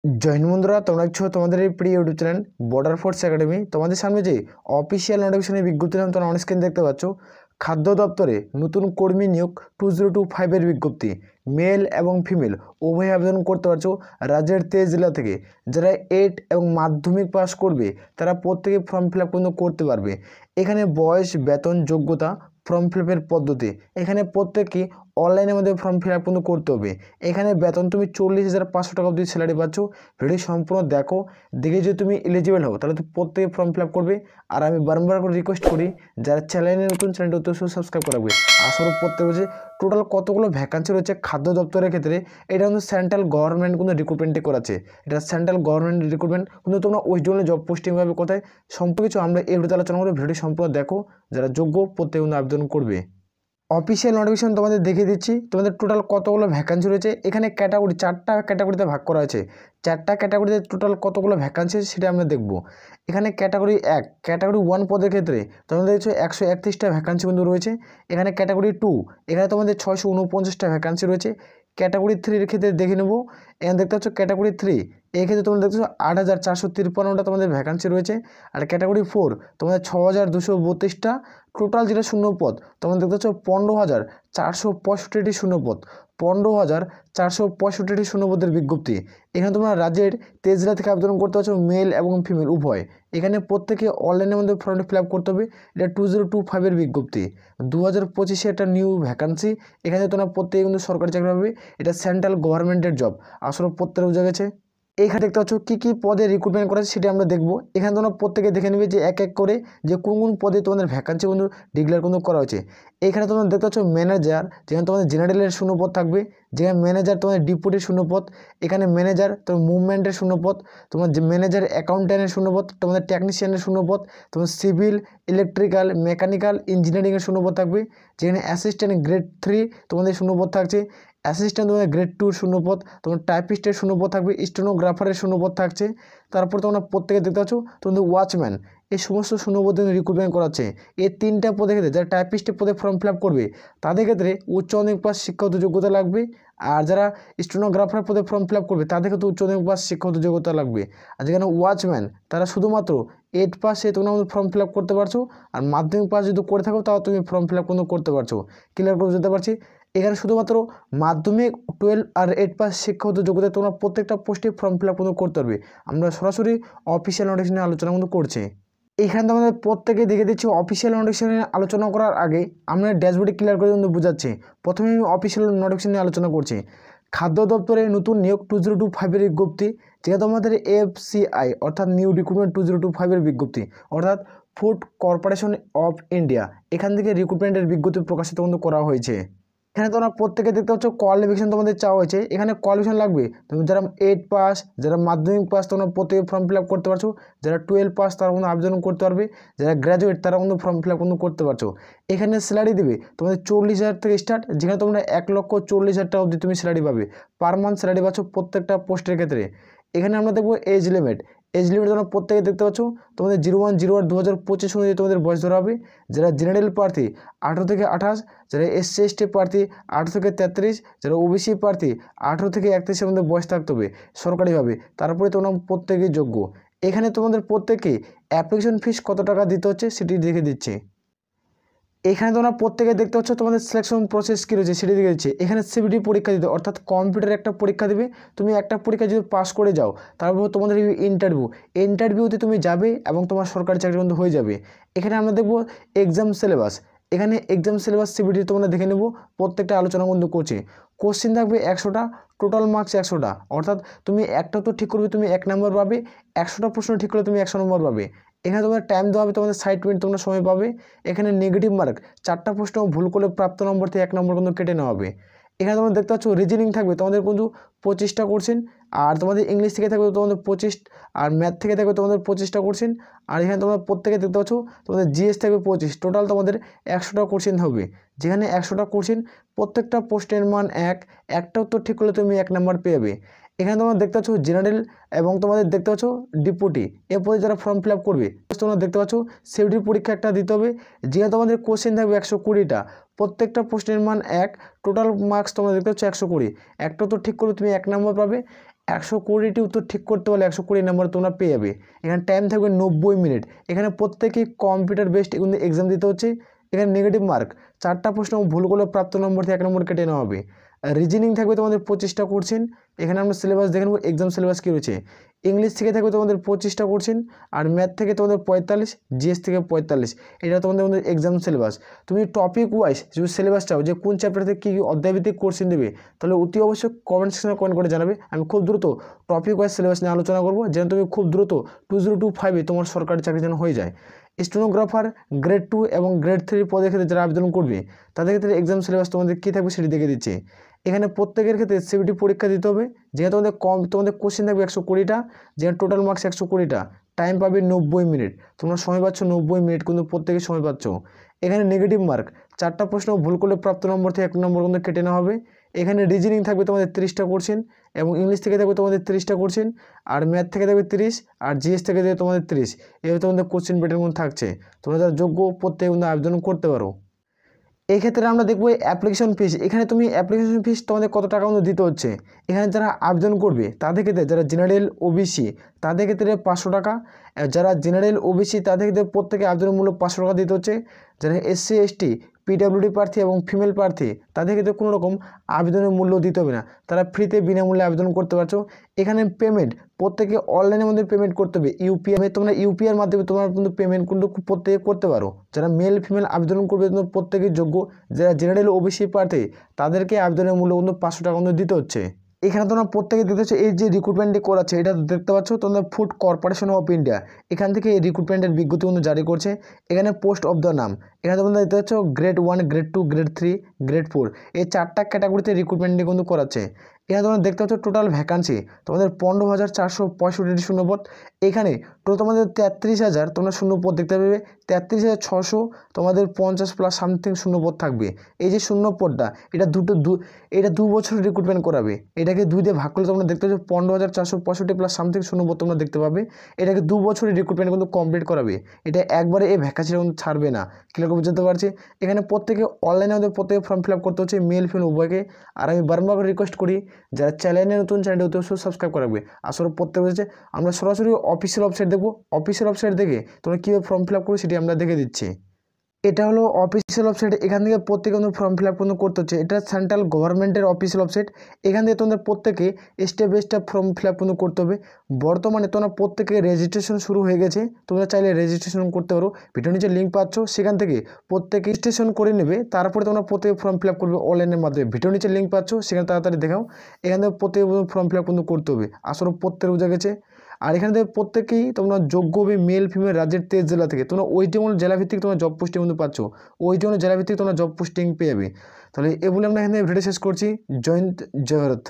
জয় হিন্দ বন্ধুরা, তোমরা দেখছো তোমাদের এই প্রিয় YouTube channel border force academy. তোমাদের সামনে যে অফিসিয়াল নোটিফিকেশনের বিজ্ঞপ্তি নাম তোমরা অন স্ক্রিন দেখতে পাচ্ছ। খাদ্য দপ্তরে নতুন কর্মী নিয়োগ 2025-এর বিজ্ঞপ্তি। মেল এবং ফিমেল উভয় আবেদন করতে পারছো রাজ্যের 23 জেলা থেকে। যারা 8 এবং মাধ্যমিক পাস করবে তারা প্রত্যেকে ফর্ম ফিল আপ করতে পারবে। এখানে বয়স, বেতন, যোগ্যতা, ফর্ম ফিল আপের পদ্ধতি, এখানে প্রত্যেককে অনলাইনের মধ্যে ফর্ম ফিল আপ করতে হবে। এখানে বেতন তুমি 40,500 টাকা অবধি স্যালারি পাচ্ছ। ভিডিও সম্পূর্ণ দেখো, দেখে যদি তুমি এলিজিবল হও তাহলে তো প্রত্যেকে ফর্ম ফিল আপ করবে। আর আমি বারবার করে রিকোয়েস্ট করি যারা চ্যানেলে নতুন, চ্যানেলটা অবশ্যই সাবস্ক্রাইব করে রাখবে। আসলে প্রত্যেক বছর টোটাল কতগুলো ভ্যাকান্সি রয়েছে খাদ্য দপ্তরের ক্ষেত্রে। এটা কিন্তু সেন্ট্রাল গভর্নমেন্ট রিক্রুটমেন্টে করাচ্ছে। এটা সেন্ট্রাল গভর্নমেন্ট রিক্রুটমেন্ট, কিন্তু তোমরা ওয়েস্ট বেঙ্গলে জব পোস্টিং পাবে কোথায়, সম্পর্কে কিছু আমরা এই ভিডিওতে আলোচনা করবো। ভিডিও সম্পূর্ণ দেখো, যারা যোগ্য প্রত্যেকে আবেদন করবে। অফিসিয়াল নোটিফিকেশন তোমাদের দেখিয়ে দিচ্ছি। তোমাদের টোটাল কতগুলো ভ্যাকান্সি রয়েছে। এখানে ক্যাটাগরি 4টা ক্যাটাগরিতে ভাগ করা আছে। 4টা ক্যাটাগরিতে টোটাল কতগুলো ভ্যাকান্সি আছে সেটা আমরা দেখব। এখানে ক্যাটাগরি 1, ক্যাটাগরি 1 পদের ক্ষেত্রে তোমাদের দেখছো 131টা ভ্যাকান্সি কিন্তু রয়েছে। এখানে ক্যাটাগরি 2, এখানে তোমাদের 649টা ভ্যাকান্সি রয়েছে। ক্যাটাগরি 3-এর ক্ষেত্রে দেখে নেব। এখানে দেখতে পাচ্ছ ক্যাটাগরি 3, এই ক্ষেত্রে তোমরা দেখছো 8,453টা তোমাদের ভ্যাকান্সি রয়েছে। আর ক্যাটাগরি 4 তোমাদের 6,232টা। টোটাল যেটা শূন্যপদ তোমরা দেখতে পাচ্ছ 15,465টি শূন্যপদ। 15,465টি শূন্যপদের বিজ্ঞপ্তি। এখানে তোমরা রাজ্যের 23 জেলা থেকে আবেদন করতে পারছো, মেল এবং ফিমেল উভয়। এখানে প্রত্যেকে অনলাইনের মধ্যে ফর্ম ফিল আপ করতে হবে। এটা 2025-এর বিজ্ঞপ্তি, 2025-এ একটা নিউ ভ্যাকান্সি। এখানে তোমরা প্রত্যেকে কিন্তু সরকারি চাকরি পাবে। এটা সেন্ট্রাল গভর্নমেন্টের জব। আসলে প্রত্যেকে বোঝা গেছে। এইখানে দেখতে পাচ্ছ কী কী পদে রিক্রুটমেন্ট করা সেটা আমরা দেখবো। এখানে তোমরা প্রত্যেকে দেখে নেবে যে এক এক করে যে কোন কোন পদে তোমাদের ভ্যাকান্সি ডিক্লেয়ার করা হয়েছে। এখানে তোমরা দেখতে পাচ্ছ ম্যানেজার, যেখানে তোমাদের জেনারেলের শূন্যপদ থাকবে। যেখানে ম্যানেজার তোমাদের ডিপুটির শূন্যপদ। এখানে ম্যানেজার তোমার মুভমেন্টের শূন্যপদ। তোমার যে ম্যানেজার অ্যাকাউন্ট্যান্টের শূন্যপদ, তোমাদের টেকনিশিয়ানের শূন্যপদ, তোমার সিভিল, ইলেকট্রিক্যাল, মেকানিক্যাল, ইঞ্জিনিয়ারিংয়ের শূন্যপদ থাকবে। যেখানে অ্যাসিস্ট্যান্ট গ্রেড 3 তোমাদের শূন্যপদ থাকছে। অ্যাসিস্ট্যান্ট তোমাদের গ্রেড 2 শূন্যপদ। তোমার টাইপিস্টের শূন্যপদ থাকবে, স্টেনোগ্রাফারের শূন্যপদ থাকছে। তারপর তোমরা প্রত্যেকে দেখতে পাচ্ছ তোমাদের ওয়াচম্যান, এই সমস্ত শূন্যপদ রিক্রুটমেন্ট করাচ্ছে। এই 3টা পদের ক্ষেত্রে যারা টাইপিস্টের পদে ফর্ম ফিল আপ করবে তাদের ক্ষেত্রে উচ্চ মাধ্যমিক পাস শিক্ষাগত যোগ্যতা লাগবে। আর যারা স্টেনোগ্রাফার পদে ফর্ম ফিল আপ করবে তাদের ক্ষেত্রে উচ্চ মাধ্যমিক পাস শিক্ষাগত যোগ্যতা লাগবে। আর যেখানে ওয়াচম্যান তারা শুধুমাত্র 8 পাসে তোমরা ফর্ম ফিল আপ করতে পারছো। আর মাধ্যমিক পাস যদি করে থাকো তাও তুমি ফর্ম ফিল আপ করতে পারছো। ক্লিয়ার করে যেতে পারছি। এখানে শুধুমাত্র মাধ্যমিক, 12 আর 8 পাস শিক্ষাগত যোগ্যতা তোমরা প্রত্যেকটা পোস্টে ফর্ম ফিল আপ করতে পারবে। আমরা সরাসরি অফিসিয়াল নোটিফিকেশনে আলোচনা করছি। এইখানে তো আমাদের প্রত্যেকে দেখে দিচ্ছি। অফিসিয়াল নোটিফিকেশনে আলোচনা করার আগে আমরা ড্যাশবোর্ডে ক্লিয়ার করে বোঝাচ্ছি। প্রথমে আমি অফিসিয়াল নোটিফিকেশন নিয়ে আলোচনা করছি। খাদ্য দপ্তরে নতুন নিয়োগ 2025-এর বিজ্ঞপ্তি। যেহেতু আমাদের FCI অর্থাৎ নিউ রিক্রুটমেন্ট 2025-এর বিজ্ঞপ্তি, অর্থাৎ ফুড কর্পোরেশন অফ ইন্ডিয়া, এখান থেকে রিক্রুটমেন্টের বিজ্ঞপ্তি প্রকাশিত করা হয়েছে। এখানে তোমরা প্রত্যেকে দেখতে পাচ্ছ কোয়ালিফিকেশন তোমাদের চাওয়া হয়েছে। এখানে কোয়ালিফিকেশন লাগবে তুমি যারা 8 পাস, যারা মাধ্যমিক পাস তোমরা প্রত্যেকে ফর্ম ফিল আপ করতে পারছো। যারা 12 পাস তারা আবেদন করতে পারবে। যারা গ্র্যাজুয়েট তারা ফর্ম ফিল আপ করতে পারছো। এখানে স্যালারি দেবে তোমাদের 40,000 থেকে স্টার্ট, যেখানে তোমরা 1,40,000 টাকা অবধি তুমি স্যালারি পাবে। পার মান্থ স্যালারি পাচ্ছ প্রত্যেকটা পোস্টের ক্ষেত্রে। এখানে আমরা দেখবো এজ লিমিট। এজ লিমিট তোমরা প্রত্যেকে দেখতে পাচ্ছ তোমাদের 01/01/2025 অনুযায়ী তোমাদের বয়স ধরা হবে। যারা জেনারেল প্রার্থী 18 থেকে 28, যারা SC/ST প্রার্থী 18 থেকে 33, যারা OBC প্রার্থী 18 থেকে 31-এর মধ্যে বয়স থাকতে হবে সরকারিভাবে। তারপরে তোমরা প্রত্যেকেই যোগ্য। এখানে তোমাদের প্রত্যেকে অ্যাপ্লিকেশন ফিস কত টাকা দিতে হচ্ছে সেটি দেখে দিচ্ছি। এখানে তোমরা প্রত্যেকে দেখতে পাচ্ছ তোমাদের সিলেকশন প্রসেস কী রয়েছে সেটি দেখে দিচ্ছে। এখানে CBT পরীক্ষা দিতে, অর্থাৎ কম্পিউটার একটা পরীক্ষা দেবে। তুমি একটা পরীক্ষা যদি পাস করে যাও তারপর তোমাদের ইন্টারভিউতে তুমি যাবে এবং তোমার সরকারি চাকরি হয়ে যাবে। এখানে আমরা দেখব এক্সাম সিলেবাস। এখানে এক্সাম সিলেবাস CBT তোমরা দেখে নেব। প্রত্যেকটা আলোচনা করছি। কোশ্চেন থাকবে 100টা, টোটাল মার্কস 100টা। অর্থাৎ তুমি একটা তো ঠিক করবে তুমি 1 নম্বর পাবে, 100টা প্রশ্ন ঠিক করলে তুমি 100 নম্বর পাবে। এখানে তোমাদের টাইম দেওয়া হবে তোমাদের 60 মিনিট তোমরা সময় পাবে। এখানে নেগেটিভ মার্ক 4টা প্রশ্ন ভুল করলে প্রাপ্ত নম্বর থেকে 1 নম্বর কেটে নেওয়া হবে। এখানে তোমরা দেখতে পাচ্ছ রিজনিং থাকবে তোমাদের 25টা কোশ্চেন। আর তোমাদের ইংলিশ থেকে থাকবে তোমাদের 25, আর ম্যাথ থেকে থাকবে তোমাদের 25টা কোশ্চেন। আর এখানে তোমরা প্রত্যেকে দেখতে পাচ্ছ তোমাদের GS থাকবে 25। টোটাল তোমাদের 100টা কোশ্চেন হবে। যেখানে 100টা কোশ্চেন প্রত্যেকটা প্রশ্নের মান 1, একটা উত্তর ঠিক করলে তুমি 1 নম্বর পেয়ে যাবে। এখানে তোমরা দেখতে পাচ্ছ জেনারেল এবং তোমাদের দেখতে পাচ্ছ ডিপুটি, এর পরে যারা ফর্ম ফিল আপ করবে তোমরা দেখতে পাচ্ছ সেফটির পরীক্ষা একটা দিতে হবে। যেখানে তোমাদের কোশ্চেন থাকবে 120টা, প্রত্যেকটা প্রশ্নের মান 1, টোটাল মার্কস তোমরা দেখতে পাচ্ছ 120। একটা তো ঠিক করলে তুমি 1 নম্বর পাবে। 120টি উত্তর ঠিক করতে পারলে 120 নম্বর তোমরা পেয়ে যাবে। এখানে টাইম থাকবে 90 মিনিট। এখানে প্রত্যেকেই কম্পিউটার বেসড কিন্তু এক্সাম দিতে হচ্ছে। এখানে নেগেটিভ মার্ক 4টা প্রশ্ন ভুল করলে প্রাপ্ত নম্বর থেকে 1 নম্বর কেটে নেওয়া হবে। রিজনিং থাকবে তোমাদের 25টা কোশ্চেন। এখানে আমরা সিলেবাস দেখে নেব এক্সাম সিলেবাস কী রয়েছে। ইংলিশ থেকে থাকবে তোমাদের 25টা কোশ্চেন, আর ম্যাথ থেকে তোমাদের 45, জিএস থেকে 45। এটা তোমাদের এক্সাম সিলেবাস। তুমি টপিক ওয়াইজ যদি সিলেবাস চাও যে কোন চ্যাপ্টার থেকে কী অধ্যায়ভিত্তিক কোশ্চেন দেবে, তাহলে অতি অবশ্যই কমেন্ট সেকশনে কমেন্ট করে জানাবে। আমি খুব দ্রুত টপিক ওয়াইজ সিলেবাস নিয়ে আলোচনা করবো, যেন তুমি খুব দ্রুত 2025 তোমার সরকারি চাকরি যেন হয়ে যায়। স্টেনোগ্রাফার গ্রেড 2 এবং গ্রেড 3 পদের ক্ষেত্রে যারা আবেদন করবে তাদের ক্ষেত্রে এক্সাম সিলেবাস তোমাদের কী থাকবে সেটি দেখে দিচ্ছে। এখানে প্রত্যেকের ক্ষেত্রে সিবিটি পরীক্ষা দিতে হবে। যেহেতু তোমাদের কোশ্চেন থাকবে 120টা, যেখানে টোটাল মার্কস 120টা, টাইম পাবে 90 মিনিট। তোমরা সময় পাচ্ছ 90 মিনিট, কিন্তু প্রত্যেকে সময় পাচ্ছ। এখানে নেগেটিভ মার্ক 4টা প্রশ্ন ভুল করলে প্রাপ্ত নম্বর থেকে 1 নম্বর কিন্তু কেটে নেওয়া হবে। এখানে রিজনিং থাকবে তোমাদের 30টা কোশ্চেন, এবং ইংলিশ থেকে থাকবে তোমাদের 30টা কোশ্চেন, আর ম্যাথ থেকে থাকবে 30, আর জিএস থেকে থাকবে তোমাদের 30। এভাবে তোমাদের কোশ্চেন প্যাটার্ন কিন্তু থাকছে। তোমরা যারা যোগ্য প্রত্যেকে কিন্তু আবেদন করতে পারো। এই ক্ষেত্রে আমরা দেখবো অ্যাপ্লিকেশন ফিস। এখানে তুমি অ্যাপ্লিকেশন ফিস তোমাদের কত টাকা মতো দিতে হচ্ছে। এখানে যারা আবেদন করবে তাদের ক্ষেত্রে, যারা জেনারেল ওবিসি তাদের ক্ষেত্রে 500 টাকা। যারা জেনারেল ওবিসি তাদের ক্ষেত্রে প্রত্যেকে আবেদনের মূল্য 500 টাকা দিতে হচ্ছে। যারা এসসি এসটি পিডাব্লিউডি প্রার্থী এবং ফিমেল প্রার্থী তাদের ক্ষেত্রে কোনো রকম আবেদনের মূল্য দিতে হবে না, তারা ফ্রিতে বিনামূল্যে আবেদন করতে পারছো। এখানে পেমেন্ট প্রত্যেকে অনলাইনের মধ্যে পেমেন্ট করতে হবে। ইউপিআই, তোমরা ইউপিআইয়ের মাধ্যমে তোমরা কিন্তু পেমেন্ট কিন্তু প্রত্যেকে করতে পারো। যারা মেল ফিমেল আবেদন করবে তোমরা প্রত্যেকেই যোগ্য। যারা জেনারেল ওবিসি প্রার্থী তাদেরকে আবেদনের মূল্য কিন্তু 500 টাকা কিন্তু দিতে হচ্ছে। এখানে তোমরা প্রত্যেকে দিতে হচ্ছে। এই যে রিক্রুটমেন্টটি করাচ্ছে এটা দেখতে পাচ্ছ তোমরা ফুড কর্পোরেশন অফ ইন্ডিয়া, এখান থেকে এই রিক্রুটমেন্টের বিজ্ঞপ্তি কিন্তু জারি করছে। এখানে পোস্ট অফ দ্য নাম, এখানে তোমরা দেখতে পাচ্ছ গ্রেড 1, গ্রেড 2, গ্রেড 3, গ্রেড 4, এই 4টা ক্যাটাগরিতে রিক্রুটমেন্টটি কিন্তু করাচ্ছে। এখানে তোমরা দেখতে পাচ্ছ টোটাল ভ্যাকান্সি তোমাদের 15,465টি শূন্যপদ। এখানে টোটাল তোমাদের 33,000 তোমরা শূন্যপদ দেখতে পাবে। 33,600 তোমাদের 50 প্লাস সামথিং শূন্যপদ থাকবে। এই যে শূন্যপদটা এটা এটা 2 বছর রিক্রুটমেন্ট করাবে। এটাকে 2 দিয়ে ভাগ করলে তোমরা দেখতে পাচ্ছ 15,465 প্লাস সামথিং শূন্যপদ তোমরা দেখতে পাবে। এটাকে 2 বছরের রিক্রুটমেন্ট কিন্তু কমপ্লিট করাবে। এটা একবারে এই ভ্যাকান্সিটা কিন্তু ছাড়বে না। ক্লিয়ার করে বুঝতে পারছি। এখানে প্রত্যেকে অনলাইনে আমাদের প্রত্যেকে ফর্ম ফিল আপ করতে হচ্ছে, মেল ফিমেল উভয়কে। আর আমি বারবার রিকোয়েস্ট করি যারা চ্যানেলে নতুন, চ্যানেলটি অতি অবশ্যই সাবস্ক্রাইব করাবে। আসলে প্রত্যেক হচ্ছে আমরা সরাসরি অফিসিয়াল ওয়েবসাইট দেখবো। অফিসিয়াল ওয়েবসাইট দেখে তোমরা কীভাবে ফর্ম ফিল আপ করবে সেটি আমরা দেখে দিচ্ছি। এটা হলো অফিসিয়াল ওয়েবসাইট। এখান থেকে প্রত্যেকে কিন্তু ফর্ম ফিল আপ কিন্তু করতে হচ্ছে। এটা সেন্ট্রাল গভর্নমেন্টের অফিসিয়াল ওয়েবসাইট। এখান থেকে তোমাদের প্রত্যেকে step by step form fill up কিন্তু করতে হবে। বর্তমানে তোমরা প্রত্যেকে রেজিস্ট্রেশন শুরু হয়ে গেছে, তোমরা চাইলে রেজিস্ট্রেশন করতে পারো। ভিডিও নিচে লিঙ্ক পাচ্ছ, সেখান থেকে প্রত্যেকে রেজিস্ট্রেশন করে নেবে। তারপরে তোমরা প্রত্যেকে ফর্ম ফিল আপ করবে অনলাইনের মাধ্যমে। ভিডিও নিচে লিঙ্ক পাচ্ছ, সেখানে তাড়াতাড়ি দেখাও। এখান থেকে প্রত্যেকে ফর্ম ফিল আপ কিন্তু করতে হবে। আসলে প্রত্যেক বোঝা গেছে। আর এখান থেকে প্রত্যেকেই তোমরা যোগ্য হবে মেল ফিমেল রাজ্যের 23 জেলা থেকে। তোমরা ওইটি জেলাভিত্তিক তোমরা জব পোস্টিং কিন্তু পাচ্ছ। ওইটি জেলাভিত্তিক তোমরা জব পোস্টিং পেয়ে যাবে। তাহলে এ বলে আমরা এখানে ভিডিও শেষ করছি। জয় হিন্দ, জয় ভারত।